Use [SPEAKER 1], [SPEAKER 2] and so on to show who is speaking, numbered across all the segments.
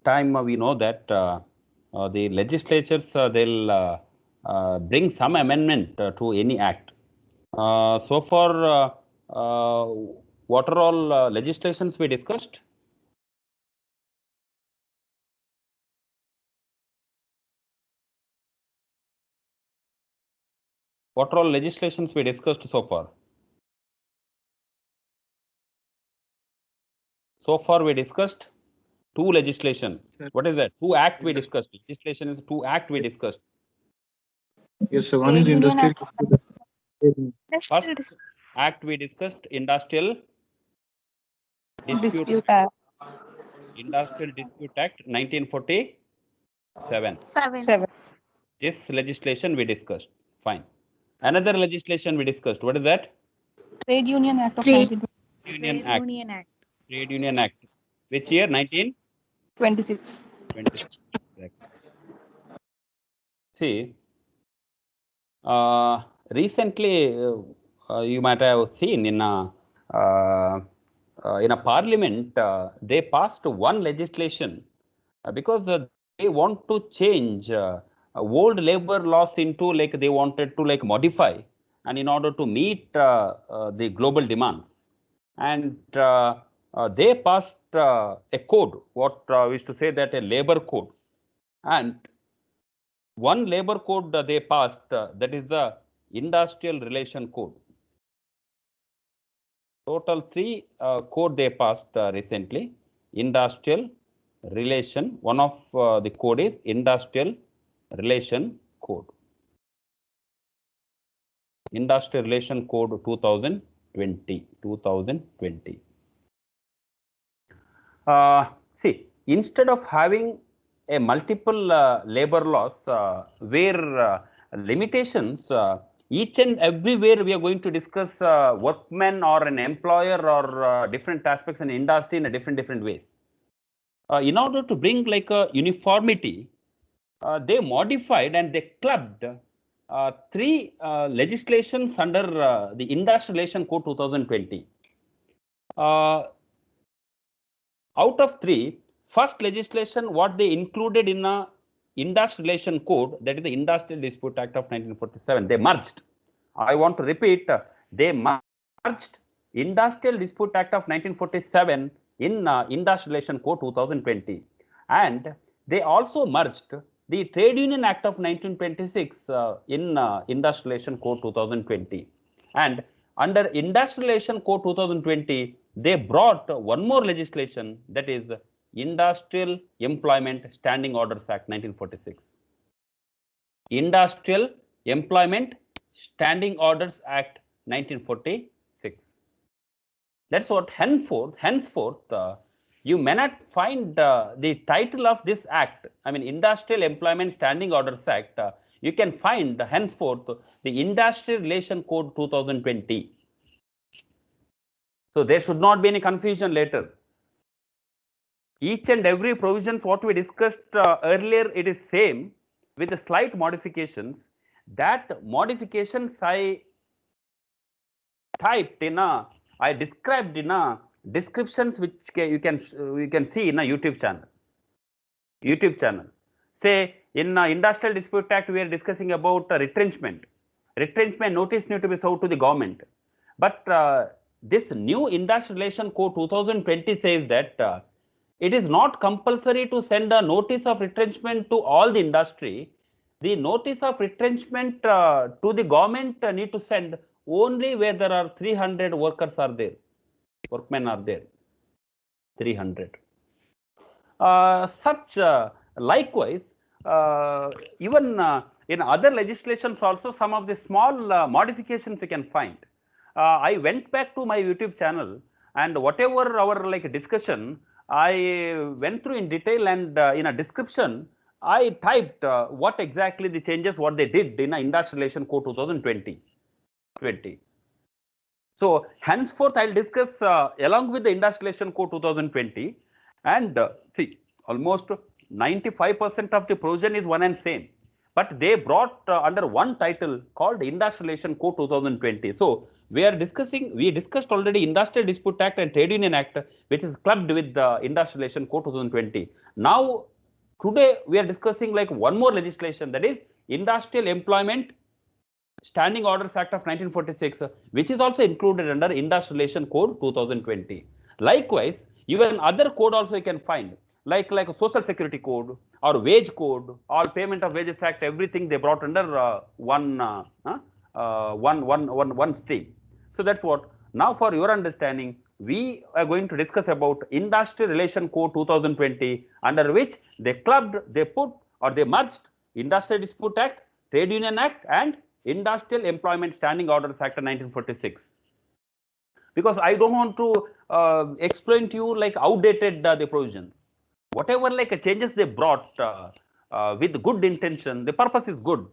[SPEAKER 1] time we know that the legislatures they'll bring some amendment to any act. So far, what are all legislations we discussed? What are all legislations we discussed so far? So far we discussed two legislation. What is that? Two act we discussed. Legislation is two act we discussed.
[SPEAKER 2] Yes, sir. One is industrial.
[SPEAKER 1] First act we discussed industrial dispute
[SPEAKER 3] Act.
[SPEAKER 1] Industrial Dispute Act 1947.
[SPEAKER 3] 7.
[SPEAKER 1] This legislation we discussed. Fine. Another legislation we discussed. What is that?
[SPEAKER 3] Trade Union Act of
[SPEAKER 4] Trade
[SPEAKER 3] 1926.
[SPEAKER 1] Union Act.
[SPEAKER 4] Union Act.
[SPEAKER 1] Trade Union Act. Which year? 1926. See, recently you might have seen in a parliament they passed one legislation because they want to change old labor laws into like they wanted to like modify and in order to meet the global demands, and they passed a code, what we used to say that a labor code, and one labor code they passed that is the Industrial Relation Code. Total three code they passed recently. Industrial Relation, one of the code is Industrial Relation Code. Industrial Relation Code 2020. See, instead of having a multiple labor laws where limitations each and everywhere we are going to discuss workmen or an employer or different aspects in industry in a different ways. In order to bring like a uniformity, they modified and they clubbed three legislations under the Industrial Relation Code 2020. Out of three, first legislation what they included in a Industrial Relation Code, that is the Industrial Dispute Act of 1947, they merged. I want to repeat, they merged Industrial Dispute Act of 1947 in Industrial Relation Code 2020, and they also merged the Trade Union Act of 1926 in Industrial Relation Code 2020, and under Industrial Relation Code 2020 they brought one more legislation, that is Industrial Employment Standing Orders Act 1946. Industrial Employment Standing Orders Act 1946. That's what henceforth you may not find the title of this act, I mean Industrial Employment Standing Orders Act, you can find henceforth the Industrial Relation Code 2020. So there should not be any confusion later. Each and every provisions what we discussed earlier, it is same with the slight modifications. That modifications I typed in a, I described in a descriptions which you can see in a YouTube channel. Say in Industrial Dispute Act we are discussing about retrenchment. Retrenchment notice need to be served to the government, but this new Industrial Relation Code 2020 says that it is not compulsory to send a notice of retrenchment to all the industry. The notice of retrenchment to the government need to send only where there are 300 workers are there, workmen are there, 300. Likewise, even in other legislations also some of the small modifications you can find. I went back to my YouTube channel and whatever our like discussion, I went through in detail, and in a description I typed what exactly the changes what they did in Industrial Relation Code 2020. So henceforth I'll discuss along with the Industrial Relation Code 2020, and see almost 95% of the provision is one and same, but they brought under one title called Industrial Relation Code 2020. So we discussed already Industrial Dispute Act and Trade Union Act, which is clubbed with the Industrial Relation Code 2020. Now, today we are discussing like one more legislation, that is Industrial Employment Standing Orders Act of 1946, which is also included under Industrial Relation Code 2020. Likewise, even other code also you can find, like a Social Security Code or Wage Code, all Payment of Wages Act, everything they brought under one stream. So that's what. Now, for your understanding, we are going to discuss about Industrial Relation Code 2020, under which they clubbed, they put, or they merged Industrial Dispute Act, Trade Union Act, and Industrial Employment Standing Orders Act of 1946. Because I don't want to explain to you like outdated the provisions. Whatever like changes they brought with good intention, the purpose is good.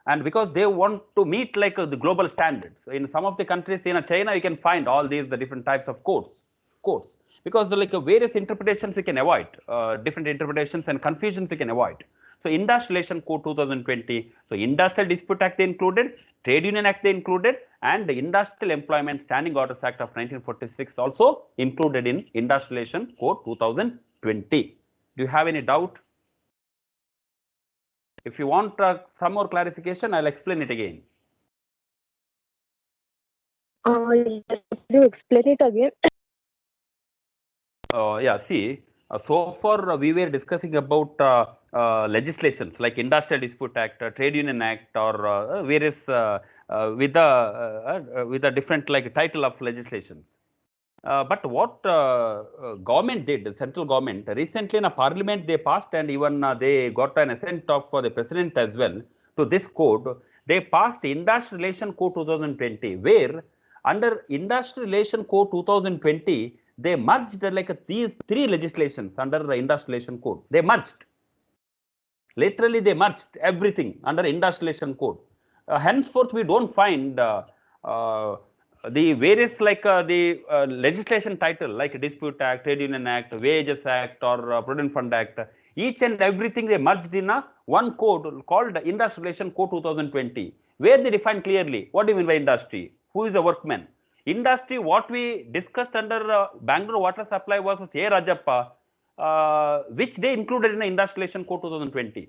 [SPEAKER 1] And because they want to meet like the global standards. In some of the countries, in China, you can find all these the different types of codes. Because like various interpretations you can avoid, different interpretations and confusions you can avoid. So Industrial Relation Code 2020. So Industrial Dispute Act they included, Trade Union Act they included, and the Industrial Employment Standing Orders Act of 1946 also included in Industrial Relation Code 2020. Do you have any doubt? If you want some more clarification, I'll explain it again.
[SPEAKER 4] Yes, could you explain it again?
[SPEAKER 1] Yeah, see, so far we were discussing about legislations like Industrial Dispute Act, Trade Union Act, or various with a different like title of legislations. But what government did, the central government, recently in a parliament they passed, and even they got an assent of the president as well to this code. They passed Industrial Relation Code 2020, where under Industrial Relation Code 2020, they merged like these three legislations under the Industrial Relation Code. They merged. Literally, they merged everything under Industrial Relation Code. Henceforth, we don't find the various like the legislation title like Dispute Act, Trade Union Act, Wages Act, or Provident Fund Act. Each and everything they merged in a one code called Industrial Relation Code 2020, where they define clearly what do you mean by industry, who is a workman. Industry, what we discussed under Bangalore Water Supply was A. Rajappa, which they included in the Industrial Relation Code 2020.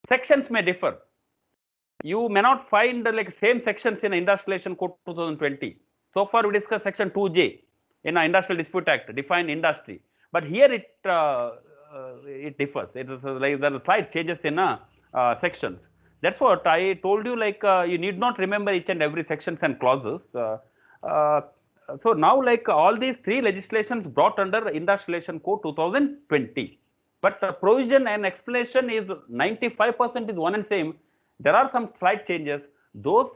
[SPEAKER 1] Sections may differ. You may not find like same sections in Industrial Relation Code 2020. So far, we discussed section 2J in the Industrial Dispute Act, define industry. But here it differs. It is like there are slight changes in sections. That's what I told you. Like you need not remember each and every sections and clauses. So now, like all these three legislations brought under Industrial Relation Code 2020, but provision and explanation is 95% is one and same. There are some slight changes. Those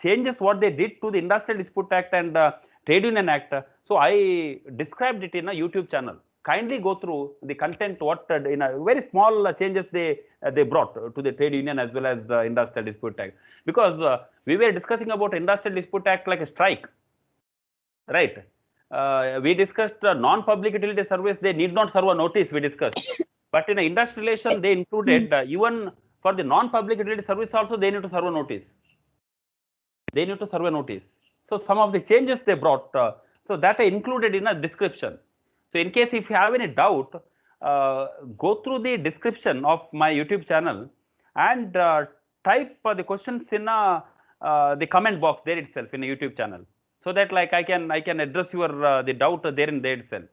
[SPEAKER 1] changes, what they did to the Industrial Dispute Act and Trade Union Act. So I described it in a YouTube channel. Kindly go through the content. What in a very small changes they brought to the Trade Union as well as the Industrial Dispute Act. Because we were discussing about Industrial Dispute Act like a strike, right? We discussed non-public utility service. They need not serve a notice. We discussed, but in industrial relation they included even for the non-public utility service also they need to serve a notice. They need to serve a notice. So some of the changes they brought, so that I included in a description. So in case if you have any doubt, go through the description of my YouTube channel and type the questions in the comment box there itself in a YouTube channel, so that like I can address your the doubt there in there itself.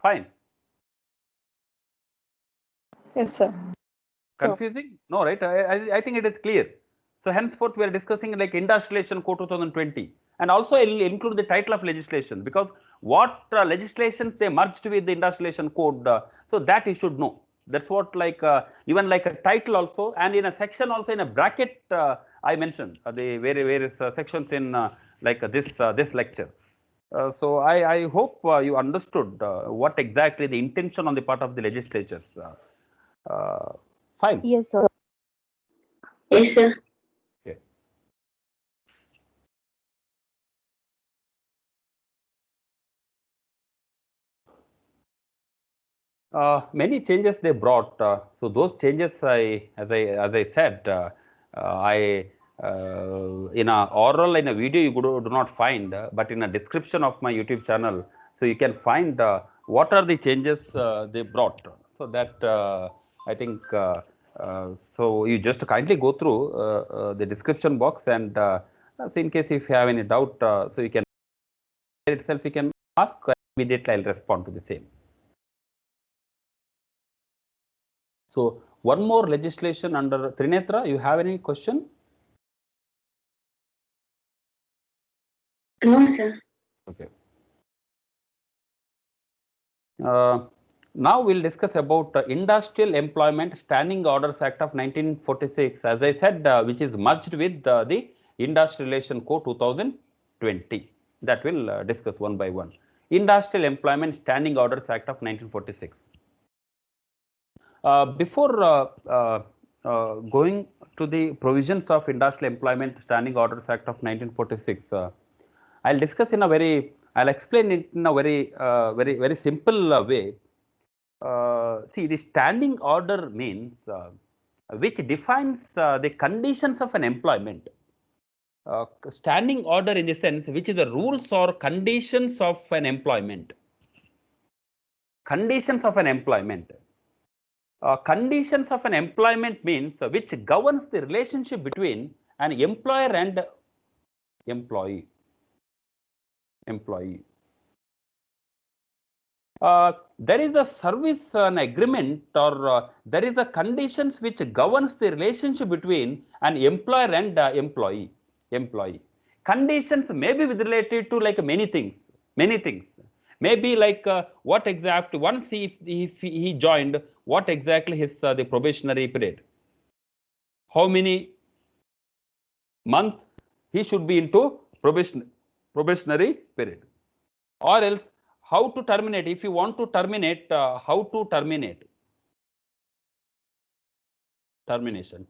[SPEAKER 1] Fine.
[SPEAKER 3] Yes, sir.
[SPEAKER 1] Confusing? No, right? I think it is clear. So henceforth we are discussing like Industrial Relation Code 2020, and also it will include the title of legislation, because what legislations they merged with the Industrial Relation Code, so that you should know. That's what like even like a title also, and in a section also in a bracket I mentioned the various sections in like this lecture. So I hope you understood what exactly the intention on the part of the legislatures. Fine.
[SPEAKER 4] Yes, sir.
[SPEAKER 5] Yes, sir.
[SPEAKER 1] Okay. Many changes they brought. So those changes, as I said, I in a oral, in a video, you do not find, but in a description of my YouTube channel, so you can find what are the changes they brought. So that I think, so you just kindly go through the description box, and so in case if you have any doubt, so you can itself you can ask, immediately I'll respond to the same. So one more legislation under Trinetra, you have any question?
[SPEAKER 5] No, sir.
[SPEAKER 1] Okay. Now we'll discuss about Industrial Employment Standing Orders Act of 1946, as I said, which is merged with the Industrial Relation Code 2020. That we'll discuss one by one. Industrial Employment Standing Orders Act of 1946. Before going to the provisions of Industrial Employment Standing Orders Act of 1946, I'll discuss in a very, I'll explain it in a very simple way. See, the standing order means which defines the conditions of an employment. Standing order in the sense which is the rules or conditions of an employment. Conditions of an employment. Conditions of an employment means which governs the relationship between an employer and employee. There is a service an agreement, or there is a conditions which governs the relationship between an employer and employee. Conditions may be related to like many things. Maybe like what exactly, once he joined, what exactly his the probationary period, how many months he should be into probationary period, or else how to terminate. If you want to terminate, how to terminate. Termination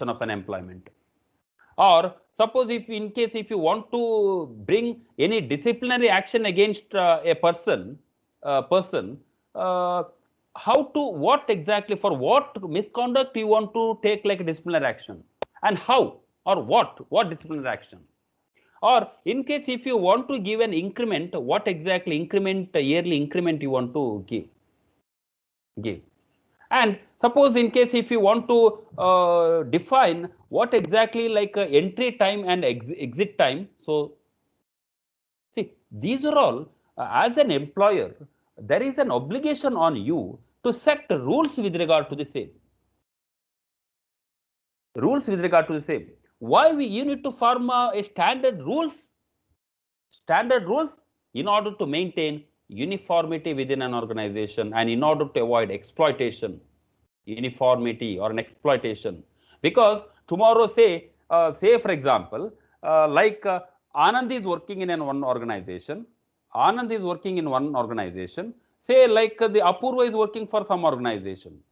[SPEAKER 1] of an employment. Or suppose if in case if you want to bring any disciplinary action against a person, how to, what exactly, for what misconduct you want to take like disciplinary action, and how, or what disciplinary action. Or in case if you want to give an increment, what exactly increment, yearly increment you want to give. And suppose in case if you want to define what exactly like entry time and exit time. So see, these are all as an employer, there is an obligation on you to set rules with regard to the same. Why you need to form a standard rules in order to maintain uniformity within an organization, and in order to avoid exploitation, uniformity or an exploitation. Because tomorrow, say for example, Anand is working in one organization. Say like the Apurva is working for some organization.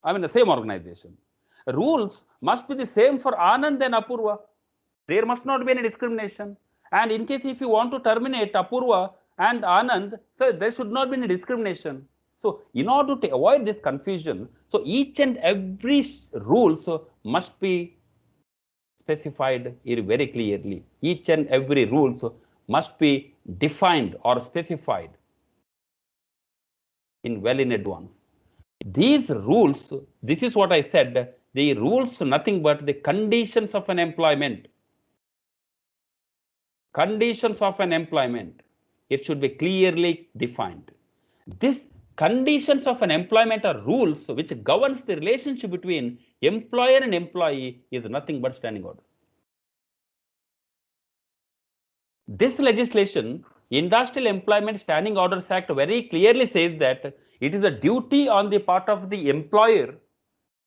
[SPEAKER 1] I mean the same organization. Rules must be the same for Anand and Apurva. There must not be any discrimination. And in case if you want to terminate Apurva and Anand, so there should not be any discrimination. So in order to avoid this confusion, so each and every rule must be specified here very clearly. Each and every rule must be defined or specified in advance. These rules, this is what I said, the rules nothing but the conditions of an employment. Conditions of an employment. It should be clearly defined. This conditions of an employment are rules which governs the relationship between employer and employee is nothing but standing order. This legislation, Industrial Employment Standing Orders Act, very clearly says that it is a duty on the part of the employer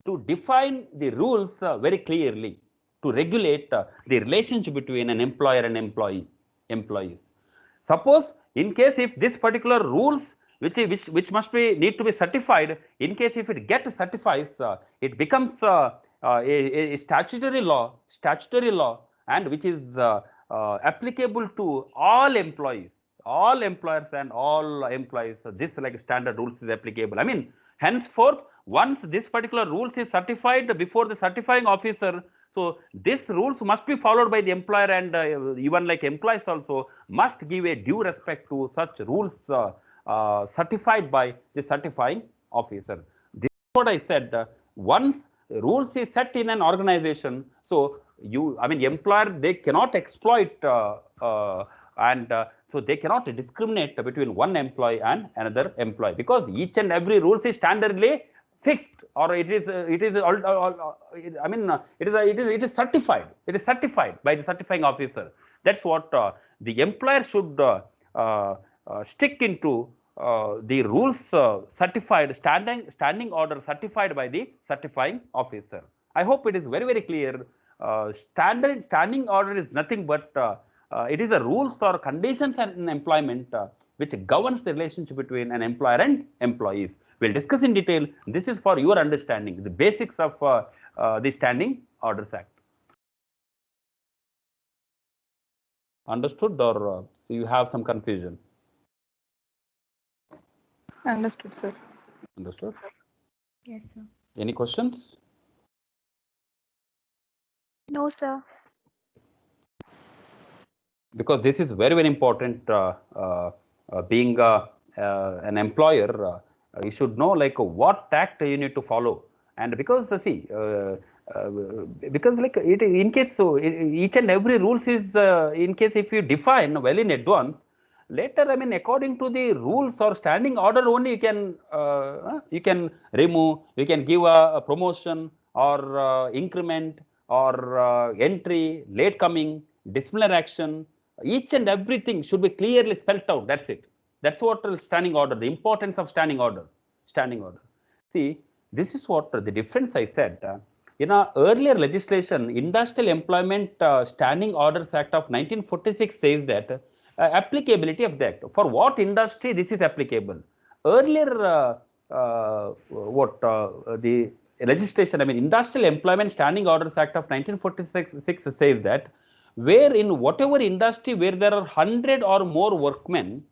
[SPEAKER 1] to define the rules very clearly, to regulate the relationship between an employer and employees. Suppose in case if this particular rules which must be need to be certified, in case if it gets certified, it becomes a statutory law, and which is applicable to all employees, all employers and all employees. So this like standard rules is applicable. I mean, henceforth, once this particular rules is certified before the certifying officer, so this rules must be followed by the employer, and even like employees also must give a due respect to such rules certified by the certifying officer. This is what I said. Once rules is set in an organization, so employer, they cannot exploit and so they cannot discriminate between one employee and another employee, because each and every rules is standardly fixed, or it is certified by the certifying officer. That's what the employer should stick into the rules certified, standing order certified by the certifying officer. I hope it is very clear. Standing order is nothing but it is the rules or conditions in employment which governs the relationship between an employer and employees. We'll discuss in detail. This is for your understanding, the basics of the Standing Orders Act. Understood, or you have some confusion?
[SPEAKER 3] Understood, sir.
[SPEAKER 1] Understood.
[SPEAKER 6] Yes, sir.
[SPEAKER 1] Any questions?
[SPEAKER 6] No, sir.
[SPEAKER 1] Because this is very important. Being an employer, you should know like what act you need to follow, and because see, because like it in case, so each and every rules is in case if you define well in advance, later according to the rules or standing order only you can remove, you can give a promotion or increment or entry, late coming, disciplinary action. Each and everything should be clearly spelled out. That's it. That's what standing order, the importance of standing order. Standing order. See, this is what the difference I said. In our earlier legislation, Industrial Employment Standing Orders Act of 1946 says that applicability of that. For what industry this is applicable? Earlier, the legislation, Industrial Employment Standing Orders Act of 1946 says that where in whatever industry where there are 100 or more workmen,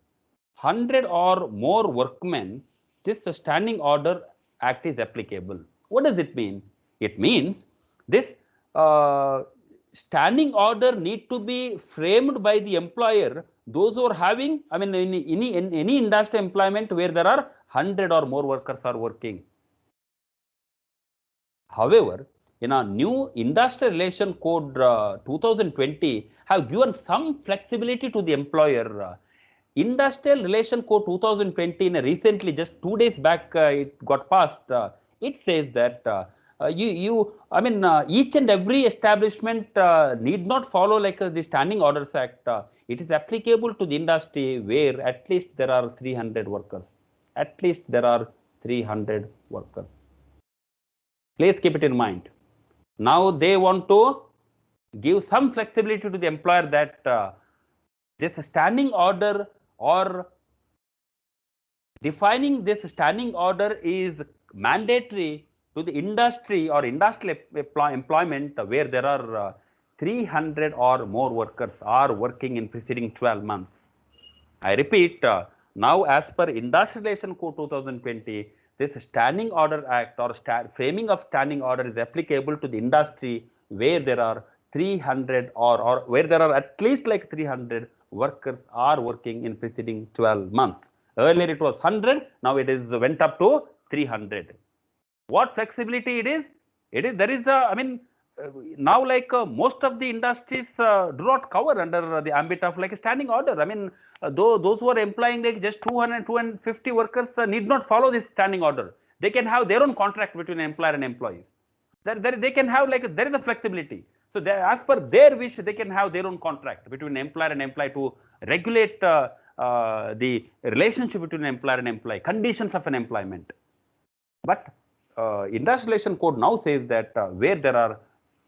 [SPEAKER 1] this Standing Order Act is applicable. What does it mean? It means this standing order need to be framed by the employer. Those who are having, in any industrial employment where there are 100 or more workers are working. However, in our new Industrial Relation Code 2020 have given some flexibility to the employer. Industrial Relation Code 2020, recently just 2 days back, it got passed. It says that each and every establishment need not follow like the Standing Orders Act. It is applicable to the industry where at least there are 300 workers. At least there are 300 workers. Please keep it in mind. Now they want to give some flexibility to the employer that this standing order or defining this standing order is mandatory to the industry or industrial employment where there are 300 or more workers are working in preceding 12 months. I repeat, now as per Industrial Relation Code 2020, this Standing Order Act or framing of standing order is applicable to the industry where there are 300 or where there are at least like 300 workers are working in preceding 12 months. Earlier it was 100, now it is went up to 300. What flexibility it is? There is now like most of the industries do not cover under the ambit of like a standing order. Those who are employing like just 200, 250 workers need not follow this standing order. They can have their own contract between employer and employees. They can have like, there is a flexibility. So as per their wish, they can have their own contract between employer and employee to regulate the relationship between employer and employee, conditions of an employment. But Industrial Relation Code now says that where there are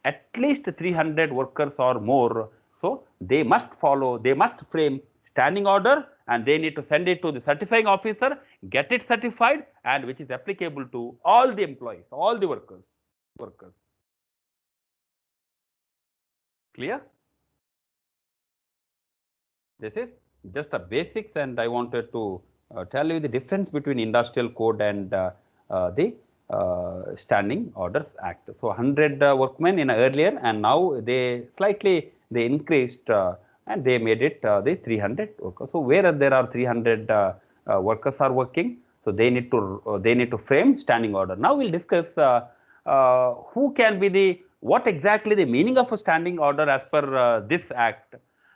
[SPEAKER 1] at least 300 workers or more, so they must follow, they must frame standing order and they need to send it to the certifying officer, get it certified, and which is applicable to all the employees, all the workers. Clear? This is just a basics, and I wanted to tell you the difference between industrial code and the Standing Orders Act. So 100 workmen in earlier, and now they increased and they made it the 300 workers. So where there are 300 workers are working, so they need to frame standing order. Now we'll discuss who can be what exactly the meaning of a standing order as per this act,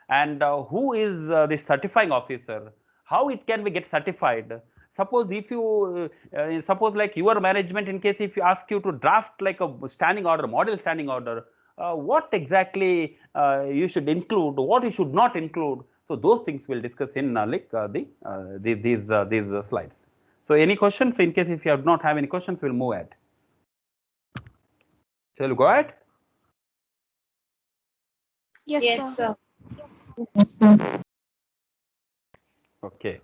[SPEAKER 1] and who is the certifying officer, how it can be get certified. Suppose if you suppose like your management, in case if you ask you to draft like a standing order, model standing order, what exactly you should include, what you should not include. So those things we'll discuss in these slides. So any questions? In case if you have not have any questions, we'll move ahead. Shall we go ahead?
[SPEAKER 6] Yes, sir.
[SPEAKER 1] Okay.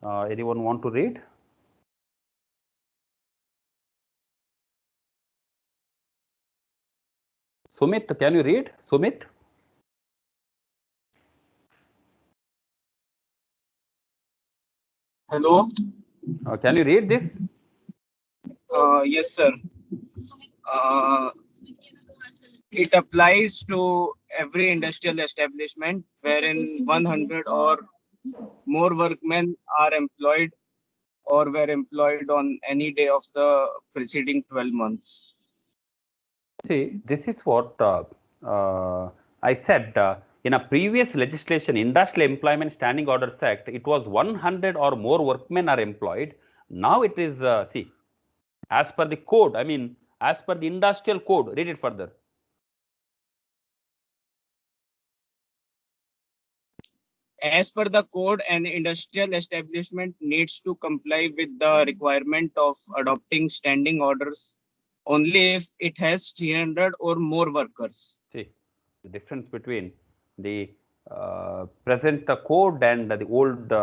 [SPEAKER 1] Anyone want to read? Sumit, can you read? Sumit?
[SPEAKER 7] Hello.
[SPEAKER 1] Can you read this?
[SPEAKER 7] Yes, sir. It applies to every industrial establishment wherein 100 or more workmen are employed or were employed on any day of the preceding 12 months.
[SPEAKER 1] See, this is what I said in a previous legislation, Industrial Employment Standing Orders Act, it was 100 or more workmen are employed. Now it is, see, as per the code, I mean, as per the industrial code, read it further.
[SPEAKER 7] As per the code, an industrial establishment needs to comply with the requirement of adopting standing orders only if it has 300 or more workers.
[SPEAKER 1] See, the difference between the present code and the old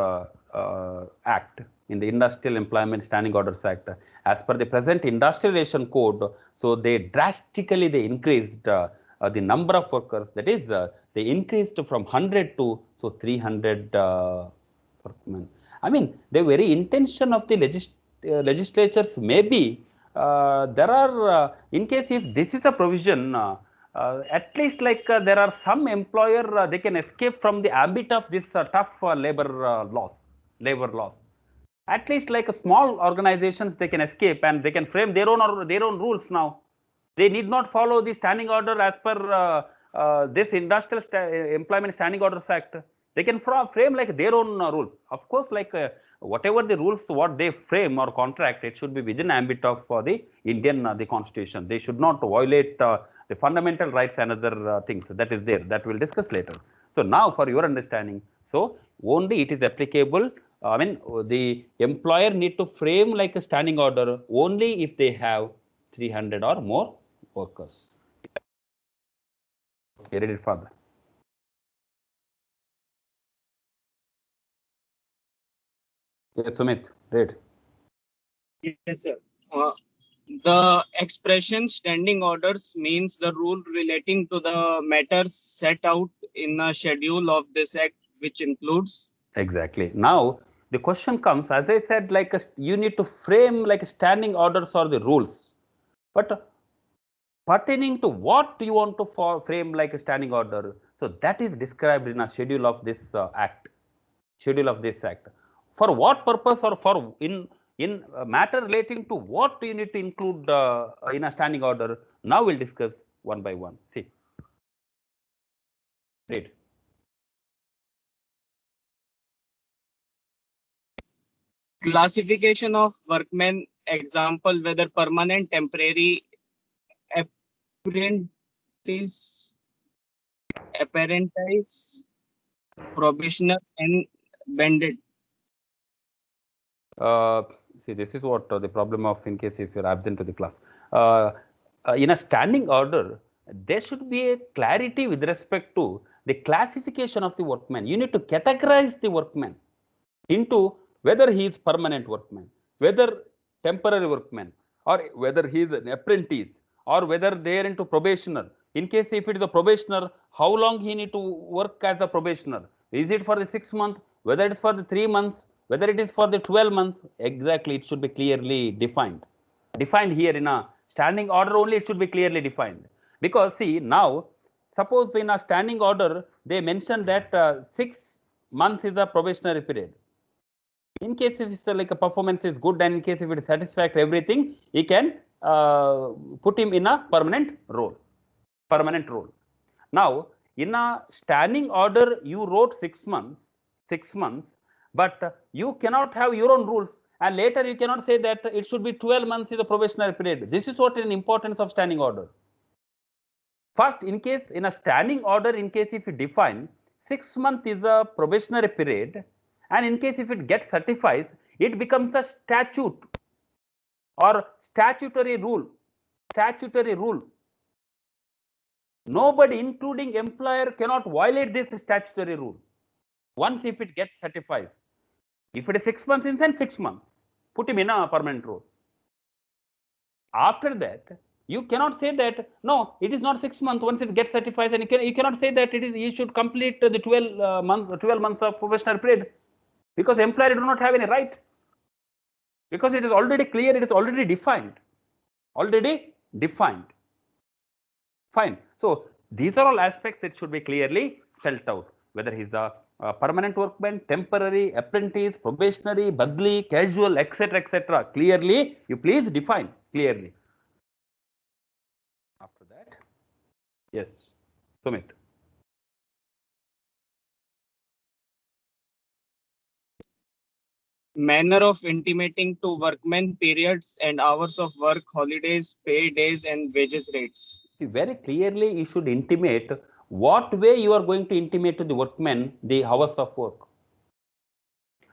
[SPEAKER 1] act in the Industrial Employment Standing Orders Act. As per the present industrial relation code, so they drastically increased the number of workers. That is, they increased from 100 to 300 workmen. I mean, the very intention of the legislatures may be there are in case if this is a provision, at least like there are some employer they can escape from the ambit of this tough labor laws. At least like a small organizations they can escape and they can frame their own rules now. They need not follow the standing order as per this Industrial Employment Standing Orders Act. They can frame like their own rules. Of course, like whatever the rules, what they frame or contract, it should be within ambit of the Indian the Constitution. They should not violate the fundamental rights and other things that is there. That we'll discuss later. So now, for your understanding, so only it is applicable. I mean, the employer need to frame like a standing order only if they have 300 or more workers. Okay, read it further. Yes, Sumit, read.
[SPEAKER 7] Yes, sir. The expression standing orders means the rule relating to the matters set out in a schedule of this act, which includes.
[SPEAKER 1] Exactly. Now, the question comes, as I said, like you need to frame like standing orders or the rules. But pertaining to what you want to frame like a standing order, so that is described in a schedule of this act. Schedule of this act. For what purpose or for in matter relating to what you need to include in a standing order? Now we'll discuss one by one. See. Read.
[SPEAKER 7] Classification of workmen, example, whether permanent, temporary, apprentice, probationers, and bandit.
[SPEAKER 1] See, this is what the problem of in case if you're absent to the class. In a standing order, there should be a clarity with respect to the classification of the workman. You need to categorize the workman into whether he is permanent workman, whether temporary workman, or whether he is an apprentice, or whether they are into probationer. In case if it is a probationer, how long he need to work as a probationer? Is it for the 6 months? Whether it is for the 3 months? whether it is for the 12 months, exactly, it should be clearly defined. Defined here in a standing order only, it should be clearly defined. Because see, now, suppose in a standing order, they mentioned that 6 months is a probationary period. In case if it's like a performance is good, and in case if it is satisfactory, everything, he can put him in a permanent role. Permanent role. Now, in a standing order, you wrote 6 months, 6 months, but you cannot have your own rules. And later you cannot say that it should be 12 months is a probationary period. This is what an importance of standing order. First, in case in a standing order, in case if you define 6 months is a probationary period, and in case if it gets certifies, it becomes a statute or statutory rule. Statutory rule. Nobody, including employer, cannot violate this statutory rule once if it gets certified. If it is 6 months, then 6 months, put him in a permanent role. After that, you cannot say that no, it is not 6 months once it gets certified, and you cannot say that it is you should complete the 12 months of probationary period, because employer do not have any right, because it is already clear, it is already defined. Already defined. Fine. So these are all aspects that should be clearly spelled out, whether he's a permanent workman, temporary, apprentice, probationary, bugly, casual, etc., etc. Clearly, you please define clearly. After that, yes, Sumit.
[SPEAKER 7] Manner of intimating to workmen periods and hours of work, holidays, pay days, and wages rates.
[SPEAKER 1] Very clearly, you should intimate what way you are going to intimate to the workmen the hours of work,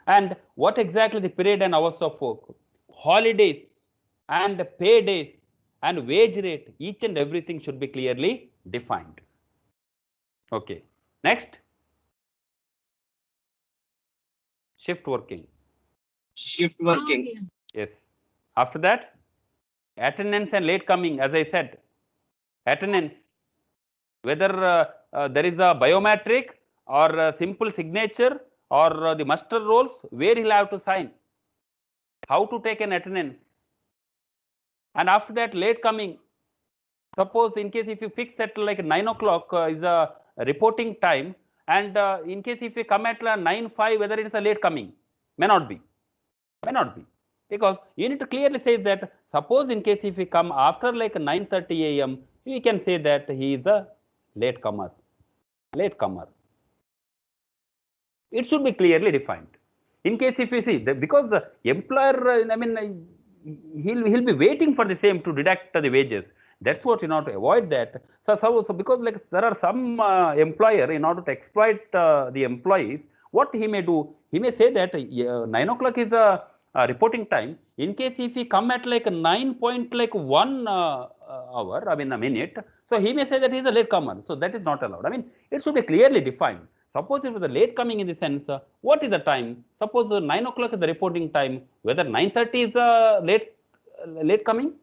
[SPEAKER 1] and what exactly the period and hours of work, holidays and pay days and wage rate, each and everything should be clearly defined. Okay, next, shift working.
[SPEAKER 7] Shift working.
[SPEAKER 1] Yes. After that, attendance and late coming, as I said, attendance, whether there is a biometric or a simple signature or the muster rolls, where he'll have to sign, how to take an attendance. And after that, late coming, suppose in case if you fix at like 9 o'clock is a reporting time, and in case if you come at 9:05, whether it is a late coming, may not be, because you need to clearly say that suppose in case if we come after like 9:30 a.m., we can say that he is a late comer. It should be clearly defined. In case if you see that, because the employer, he'll be waiting for the same to deduct the wages. That's what, to avoid that. So because like there are some employer, in order to exploit the employees, what he may do, he may say that 9 o'clock is a reporting time. In case if he come at like 9.1 hour, a minute, so he may say that he is a late comer. So that is not allowed. It should be clearly defined. Suppose it was a late coming in the sense, what is the time? Suppose 9 o'clock is the reporting time, whether 9:30 is a late coming,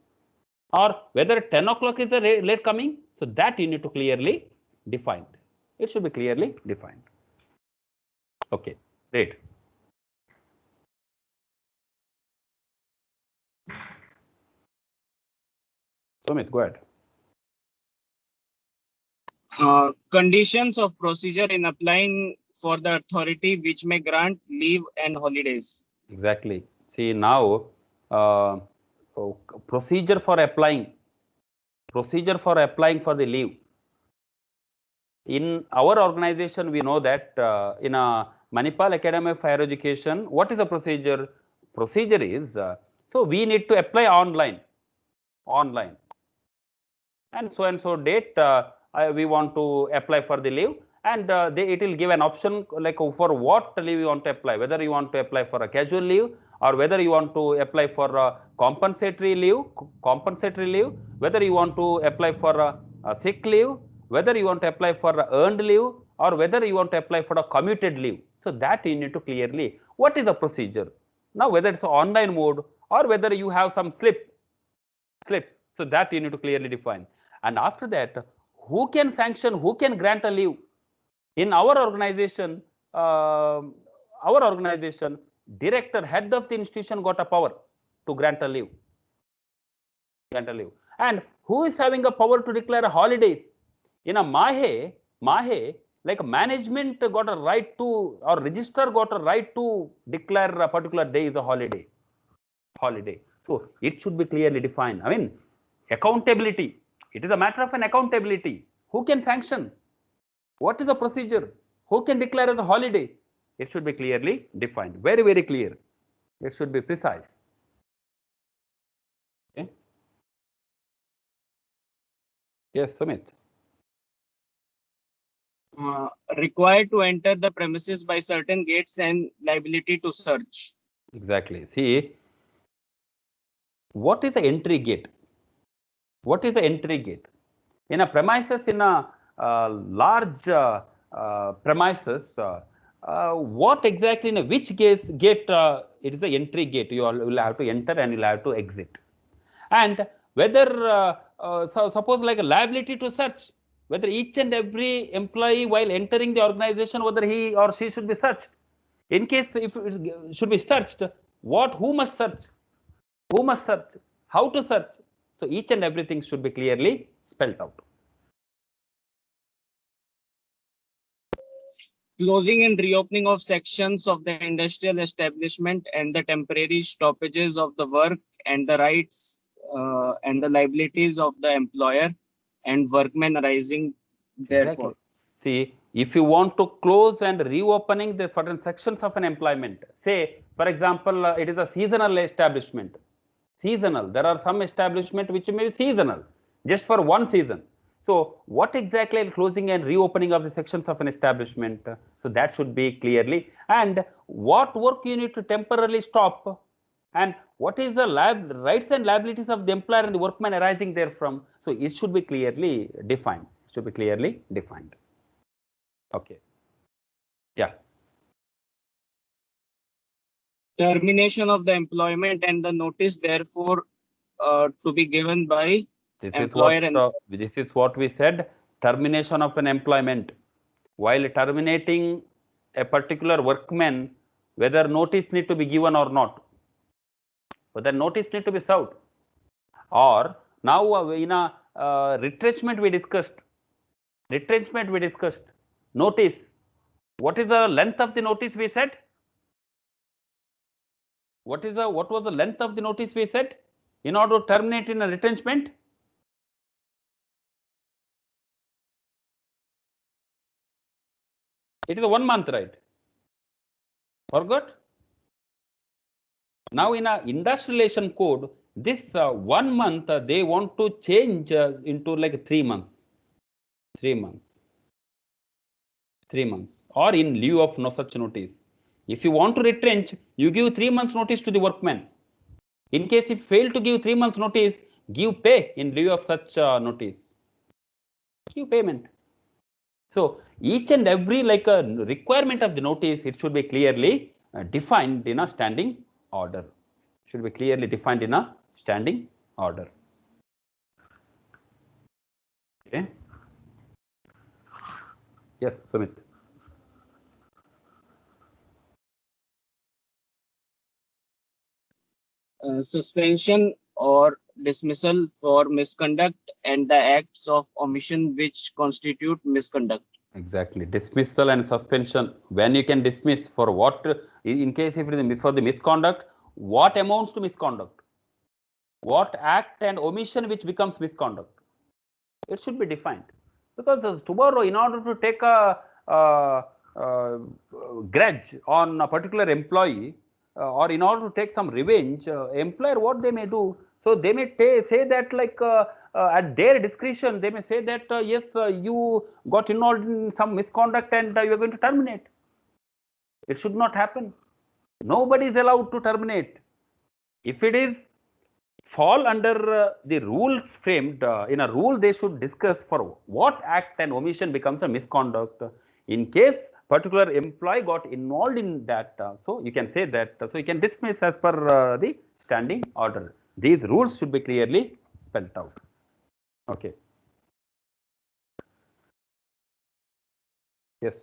[SPEAKER 1] or whether 10 o'clock is a late coming. So that you need to clearly define. It should be clearly defined. Okay, great. Sumit, go ahead.
[SPEAKER 7] Conditions of procedure in applying for the authority which may grant leave and holidays.
[SPEAKER 1] Exactly. See now, procedure for applying for the leave. In our organization, we know that in a Manipal Academy of Higher Education, what is the procedure? Procedure is, so we need to apply online, and so date we want to apply for the leave, and it will give an option like for what leave you want to apply, whether you want to apply for a casual leave, or whether you want to apply for a compensatory leave, whether you want to apply for a sick leave, whether you want to apply for a earned leave, or whether you want to apply for a commuted leave. So that you need to clearly, what is the procedure? Now whether it's online mode or whether you have some slip, so that you need to clearly define. And after that, who can sanction, who can grant a leave? In our organization, director, head of the institution got a power to grant a leave. And who is having a power to declare holidays? In a Mahe, like management got a right to, or registrar got a right to declare a particular day is a holiday. So it should be clearly defined. I mean, accountability. It is a matter of an accountability. Who can sanction? What is the procedure? Who can declare as a holiday? It should be clearly defined. Very, very clear. It should be precise. Okay. Yes, Sumit.
[SPEAKER 7] Required to enter the premises by certain gates and liability to search.
[SPEAKER 1] Exactly. See, what is the entry gate? What is the entry gate? In a premises, in a large premises, what exactly, in a which gate it is the entry gate? You will have to enter and you will have to exit. And whether, so suppose like a liability to search, whether each and every employee while entering the organization, whether he or she should be searched. In case if it should be searched, who must search? Who must search? How to search? So each and everything should be clearly spelled out.
[SPEAKER 7] Closing and reopening of sections of the industrial establishment and the temporary stoppages of the work and the rights and the liabilities of the employer and workmen arising therefore.
[SPEAKER 1] Exactly. See, if you want to close and reopening the certain sections of an employment, say, for example, it is a seasonal establishment. Seasonal. There are some establishment which may be seasonal, just for one season. So, what exactly is closing and reopening of the sections of an establishment? So, that should be clearly. And what work you need to temporarily stop? And what is the rights and liabilities of the employer and the workman arising therefrom? So, it should be clearly defined. It should be clearly defined. Okay. Yeah.
[SPEAKER 7] Termination of the employment and the notice therefore to be given by employer
[SPEAKER 1] This is what we said, termination of an employment. While terminating a particular workman, whether notice need to be given or not, whether notice need to be served, or now in a retrenchment we discussed, notice. What is the length of the notice we said? What was the length of the notice we said in order to terminate in a retrenchment? It is a 1 month, right? Forgot? Now in a industrial relation code, this 1 month they want to change into like 3 months. 3 months. 3 months. Or in lieu of no such notice. If you want to retrench, you give 3 months notice to the workman. In case if fail to give 3 months notice, give pay in lieu of such notice. Give payment. So each and every like a requirement of the notice, it should be clearly defined in a standing order. Should be clearly defined in a standing order. Okay. Yes, Sumit.
[SPEAKER 7] Suspension or dismissal for misconduct and the acts of omission which constitute misconduct.
[SPEAKER 1] Exactly. Dismissal and suspension. When you can dismiss for what, in case if it is for the misconduct, what amounts to misconduct? What act and omission which becomes misconduct? It should be defined. Because tomorrow, in order to take a grudge on a particular employee, or in order to take some revenge, employer what they may do, so they may say that like at their discretion, they may say that yes, you got involved in some misconduct and you are going to terminate. It should not happen. Nobody is allowed to terminate. If it is fall under the rules framed in a rule, they should discuss for what act and omission becomes a misconduct. In case particular employee got involved in that, so you can say that, so you can dismiss as per the standing order. These rules should be clearly spelled out. Okay. Yes.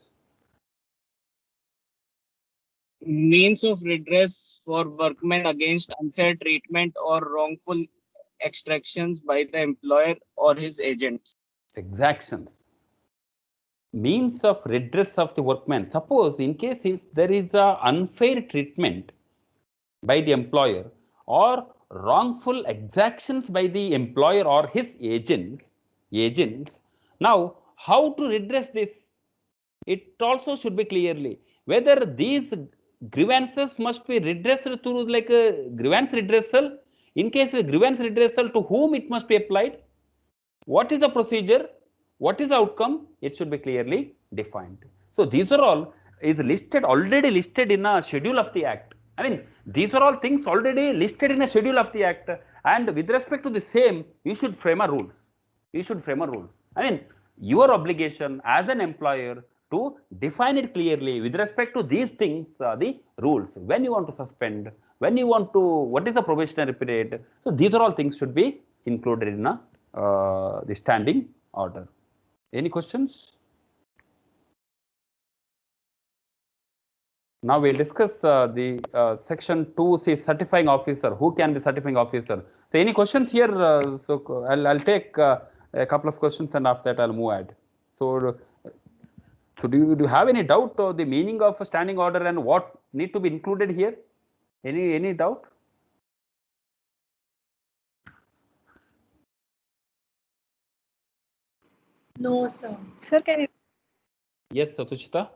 [SPEAKER 7] means of redress for workmen against unfair treatment or wrongful extractions by the employer or his agents.
[SPEAKER 1] Exactions. Means of redress of the workman. Suppose in case if there is a unfair treatment by the employer or wrongful exactions by the employer or his agents. Now, how to redress this? It also should be clearly whether these grievances must be redressed through like a grievance redressal. In case of grievance redressal, to whom it must be applied? What is the procedure? What is the outcome? It should be clearly defined. So these are all is listed, already listed in a schedule of the act. I mean, these are all things already listed in a schedule of the act, and with respect to the same, you should frame a rule. You should frame a rule. I mean, your obligation as an employer to define it clearly with respect to these things, the rules. When you want to suspend, when you want to, what is the probationary period? So these are all things should be included in a the standing order. Any questions? Now we'll discuss the section 2C certifying officer. Who can be certifying officer? So any questions here? So I'll take a couple of questions and after that I'll move ahead. So do you have any doubt of the meaning of a standing order and what need to be included here? Any doubt?
[SPEAKER 3] No, sir.
[SPEAKER 6] Sir, can you?
[SPEAKER 1] Yes, Satushita.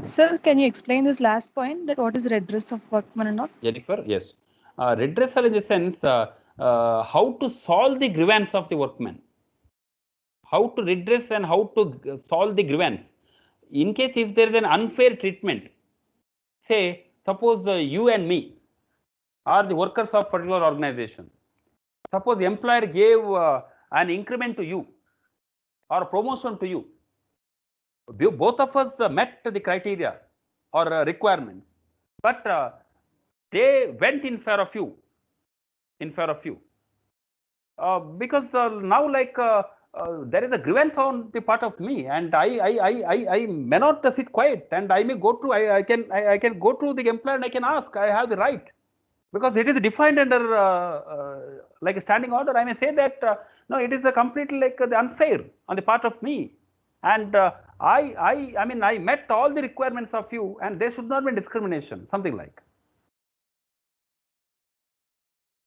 [SPEAKER 6] Sir, can you explain this last point, that what is redress of workman and all?
[SPEAKER 1] Jennifer, yes. Redressal in the sense how to solve the grievance of the workman. How to redress and how to solve the grievance. In case if there is an unfair treatment, say suppose you and me are the workers of particular organization. Suppose the employer gave an increment to you or promotion to you. Both of us met the criteria or requirements, but they went in favor of you. Because now like there is a grievance on the part of me, and I may not sit quiet, and I may go to I can go to the employer and I can ask. I have the right, because it is defined under like a standing order. I may say that no, it is a completely like the unfair on the part of me, and I mean I met all the requirements of you, and there should not be discrimination, something like.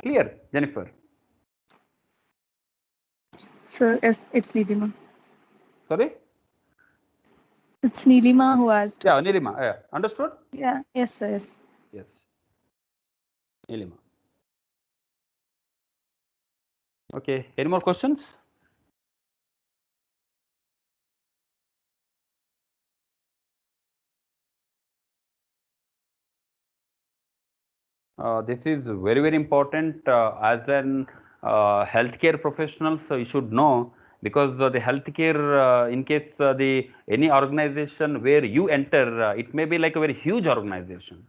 [SPEAKER 1] Clear, Jennifer?
[SPEAKER 6] Sir, yes, it's Nilima.
[SPEAKER 1] Sorry?
[SPEAKER 6] It's Nilima who asked.
[SPEAKER 1] Yeah, Nilima. Yeah. Understood?
[SPEAKER 6] Yeah, yes, sir, yes.
[SPEAKER 1] Yes. Nilima. Okay. Any more questions? This is very, very important as an healthcare professional. So you should know, because the healthcare, in case the any organization where you enter, it may be like a very huge organization,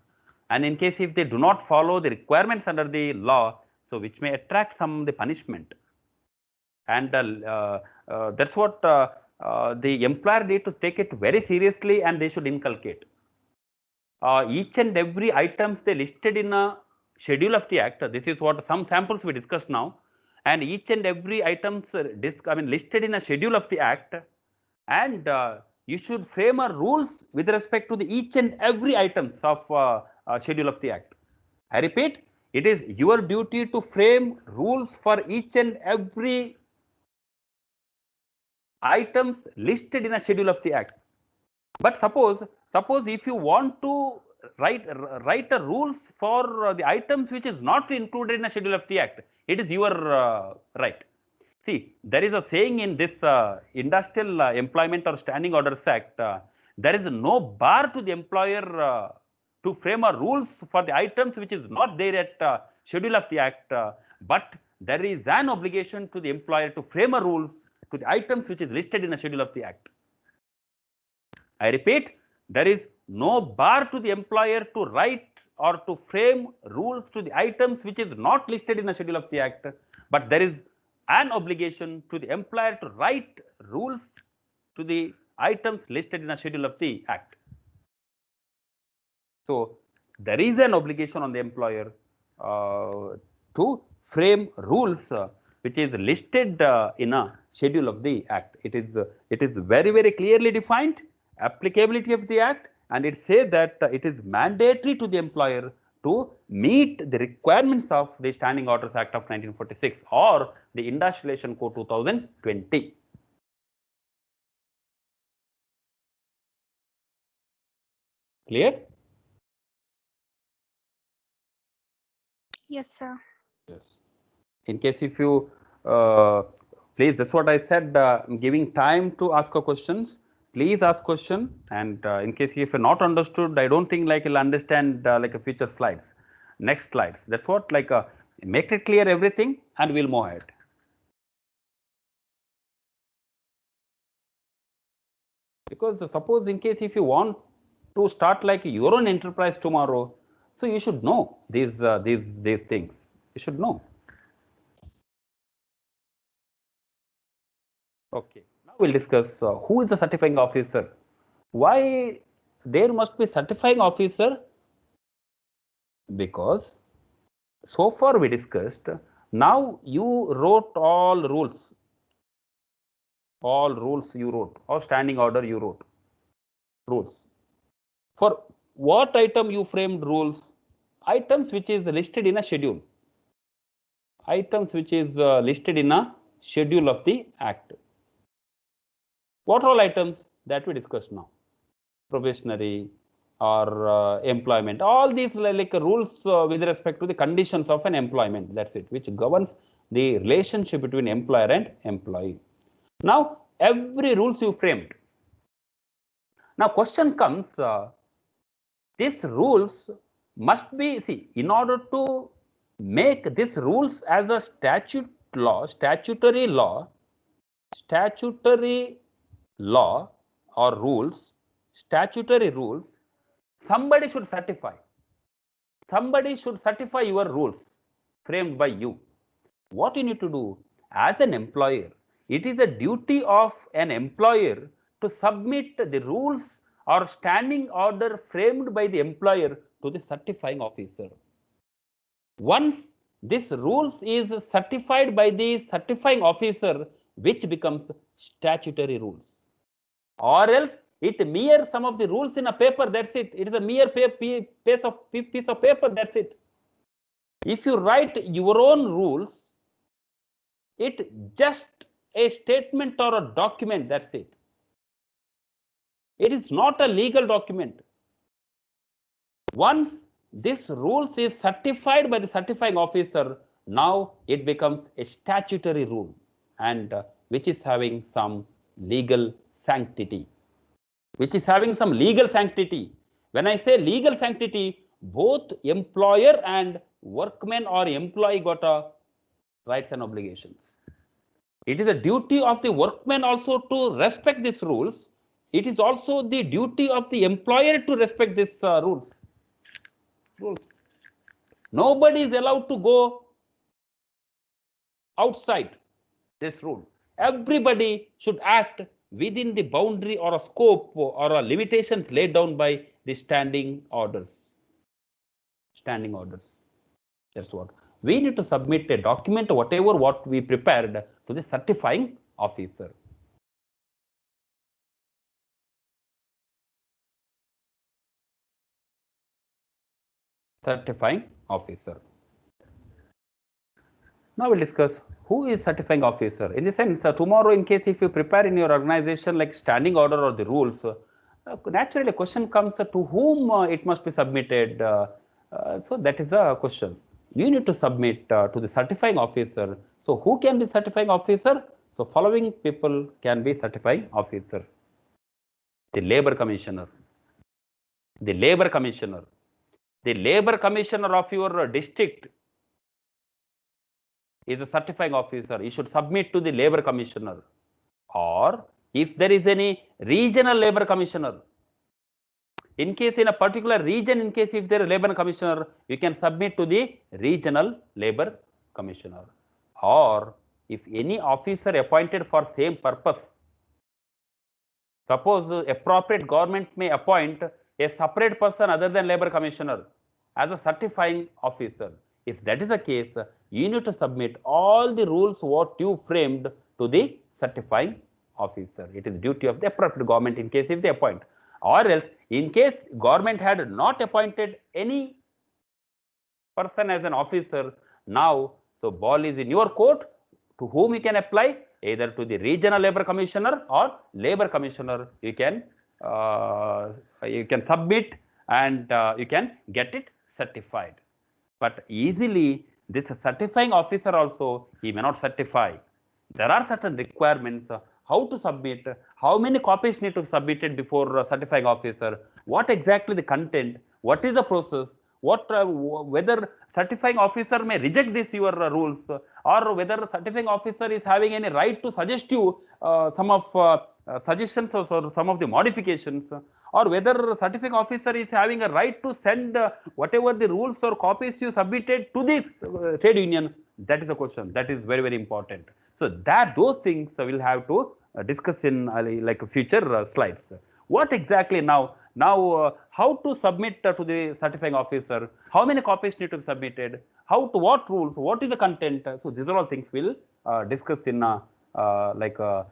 [SPEAKER 1] and in case if they do not follow the requirements under the law, so which may attract some the punishment, and that's what the employer need to take it very seriously, and they should inculcate. Each and every items they listed in a schedule of the act. This is what some samples we discussed now, and each and every items listed in a schedule of the act, and you should frame a rules with respect to the each and every items of schedule of the act. I repeat, it is your duty to frame rules for each and every items listed in a schedule of the act. But suppose if you want to write a rules for the items which is not included in a schedule of the act, it is your right. See, there is a saying in this Industrial Employment or Standing Orders Act, there is no bar to the employer to frame a rules for the items which is not there at schedule of the act, but there is an obligation to the employer to frame a rules to the items which is listed in a schedule of the act. I repeat, there is no bar to the employer to write or to frame rules to the items which is not listed in the schedule of the act, but there is an obligation to the employer to write rules to the items listed in a schedule of the act. So there is an obligation on the employer to frame rules which is listed in a schedule of the act. It is very, very clearly defined applicability of the act, and it says that it is mandatory to the employer to meet the requirements of the Standing Orders Act of 1946 or the Industrial Relations Code 2020. Clear?
[SPEAKER 6] Yes, sir.
[SPEAKER 1] Yes. In case if you please, that's what I said, giving time to ask a questions. Please ask question, and in case if you're not understood, I don't think like you'll understand like a future slides, next slides. That's what like make it clear everything, and we'll move ahead. Because suppose in case if you want to start like your own enterprise tomorrow, so you should know these things. You should know. Okay, now we'll discuss who is the certifying officer. Why there must be certifying officer? Because so far we discussed, now you wrote all rules you wrote, or standing order you wrote, rules. For what item you framed rules? Items which is listed in a schedule. Items which is listed in a schedule of the act. What are all items that we discussed now? Probationary or employment, all these like rules with respect to the conditions of an employment, that's it, which governs the relationship between employer and employee. Now every rules you framed. Now question comes, these rules must be, see, in order to make these rules as a statutory law or rules, statutory rules, somebody should certify. Somebody should certify your rules framed by you. What you need to do as an employer, it is a duty of an employer to submit the rules or standing order framed by the employer to the certifying officer. Once this rules is certified by the certifying officer, which becomes statutory rules, or else it mere some of the rules in a paper, that's it. It is a mere piece of paper, that's it. If you write your own rules, it just a statement or a document, that's it. It is not a legal document. Once this rules is certified by the certifying officer, now it becomes a statutory rule, and which is having some legal sanctity. When I say legal sanctity, both employer and workman or employee got a rights and obligations. It is a duty of the workman also to respect these rules. It is also the duty of the employer to respect these rules. Nobody is allowed to go outside this rule. Everybody should act within the boundary or a scope or a limitations laid down by the standing orders. Standing orders. That's what. We need to submit a document, whatever what we prepared, to the certifying officer. Certifying officer. Now we'll discuss who is certifying officer. In the sense, tomorrow, in case if you prepare in your organization like standing order or the rules, naturally a question comes to whom it must be submitted. So that is a question. You need to submit to the certifying officer. So who can be certifying officer? So following people can be certifying officer. The labor commissioner. The labor commissioner. The labor commissioner of your district is a certifying officer. You should submit to the labor commissioner. Or if there is any regional labor commissioner, in case in a particular region, in case if there is a labor commissioner, you can submit to the regional labor commissioner. Or if any officer appointed for same purpose, Suppose appropriate government may appoint a separate person other than labor commissioner as a certifying officer. If that is the case, you need to submit all the rules what you framed to the certifying officer. It is duty of the appropriate government in case if they appoint, or else in case government had not appointed any person as an officer, now so ball is in your court, to whom you can apply, either to the regional labor commissioner or labor commissioner. You can submit and you can get it certified. But easily this certifying officer also, he may not certify. There are certain requirements, how to submit, how many copies need to be submitted before certifying officer, what exactly the content, what is the process, what whether certifying officer may reject this your rules, or whether certifying officer is having any right to suggest you some of suggestions or some of the modifications, or whether certifying officer is having a right to send whatever the rules or copies you submitted to the trade union. That is a question that is very, very important. So that those things we'll have to discuss in like future slides. What exactly now how to submit to the certifying officer, how many copies need to be submitted, how to what rules, what is the content. So these are all things we'll discuss in other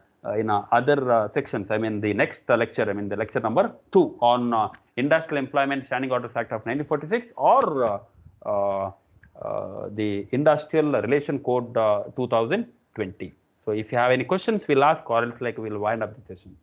[SPEAKER 1] sections. I mean the next lecture, I mean the lecture number 2 on Industrial Employment Standing Orders Act of 1946 or the Industrial Relation Code 2020. So if you have any questions, we'll ask, or else like we'll wind up the session.